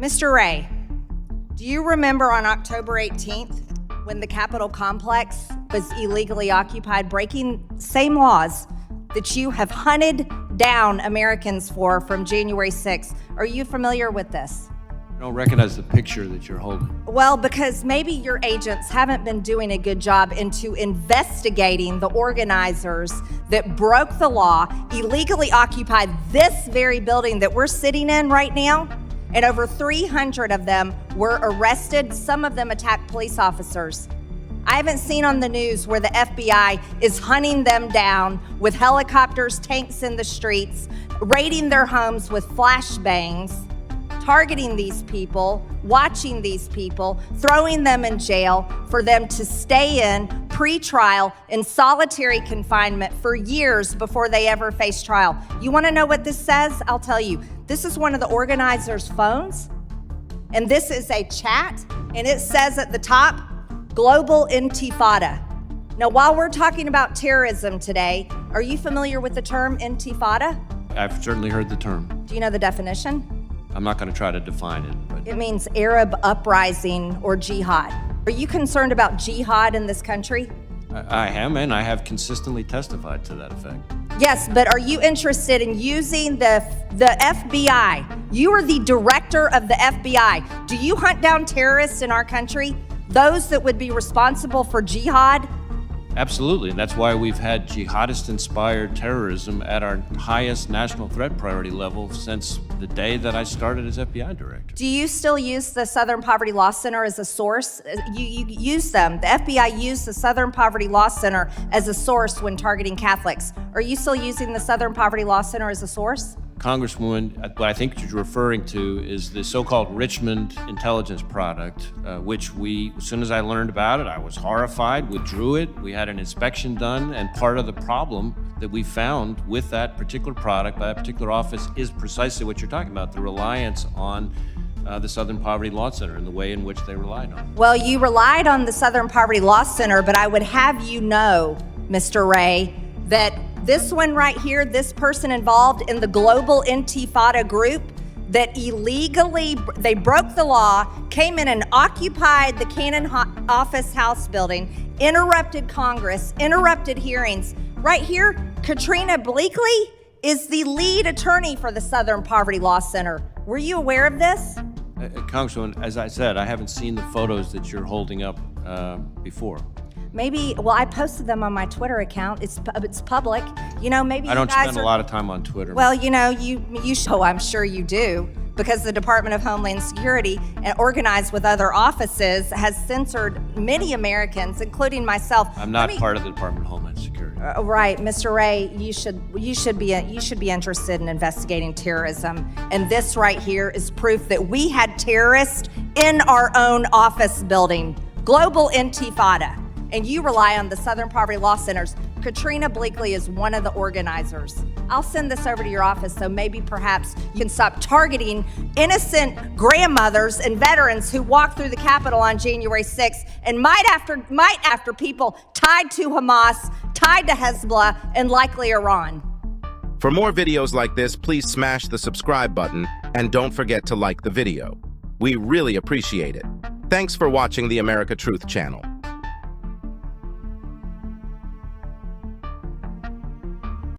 Mr. Ray, do you remember on October 18th when the Capitol complex was illegally occupied, breaking same laws that you have hunted down Americans for from January 6th? Are you familiar with this? I don't recognize the picture that you're holding. Well, because maybe your agents haven't been doing a good job into investigating the organizers that broke the law, illegally occupied this very building that we're sitting in right now, and over 300 of them were arrested. Some of them attacked police officers. I haven't seen on the news where the FBI is hunting them down with helicopters, tanks in the streets, raiding their homes with flashbangs, targeting these people, watching these people, throwing them in jail for them to stay in pre-trial in solitary confinement for years before they ever face trial. You want to know what this says? I'll tell you. This is one of the organizers' phones, and this is a chat, and it says at the top, Global Intifada. Now, while we're talking about terrorism today, are you familiar with the term Intifada? I've certainly heard the term. Do you know the definition? I'm not going to try to define it, but It means Arab uprising or jihad. Are you concerned about jihad in this country? I am, and I have consistently testified to that effect. Yes, but are you interested in using the FBI? You are the director of the FBI. Do you hunt down terrorists in our country? Those that would be responsible for jihad? Absolutely, and that's why we've had jihadist-inspired terrorism at our highest national threat priority level since the day that I started as FBI director. Do you still use the Southern Poverty Law Center as a source? You use them. The FBI used the Southern Poverty Law Center as a source when targeting Catholics. Are you still using the Southern Poverty Law Center as a source? Congresswoman, what I think you're referring to is the so-called Richmond intelligence product, which as soon as I learned about it, I was horrified, withdrew it. We had an inspection done, and part of the problem that we found with that particular product by that particular office is precisely what you're talking about, the reliance on the Southern Poverty Law Center and the way in which they relied on it. Well, you relied on the Southern Poverty Law Center, but I would have you know, Mr. Ray, that this one right here, this person involved in the Global Intifada group that illegally, they broke the law, came in and occupied the Cannon Office House building, interrupted Congress, interrupted hearings. Right here, Katrina Bleakley is the lead attorney for the Southern Poverty Law Center. Were you aware of this? Congresswoman, as I said, I haven't seen the photos that you're holding up before. Maybe, well, I posted them on my Twitter account. It's public. You know, maybe I don't you guys spend a lot of time on Twitter. Well, you know, oh, I'm sure you do, because the Department of Homeland Security, and organized with other offices, has censored many Americans, including myself. I'm not part of the Department of Homeland Security. Right, Mr. Ray, you should be interested in investigating terrorism, and this right here is proof that we had terrorists in our own office building. Global Intifada. And you rely on the Southern Poverty Law Centers. Katrina Bleakley is one of the organizers. I'll send this over to your office so maybe perhaps you can stop targeting innocent grandmothers and veterans who walked through the Capitol on January 6th and might after people tied to Hamas, tied to Hezbollah, and likely Iran. For more videos like this, please smash the subscribe button and don't forget to like the video. We really appreciate it. Thanks for watching the America Truth channel.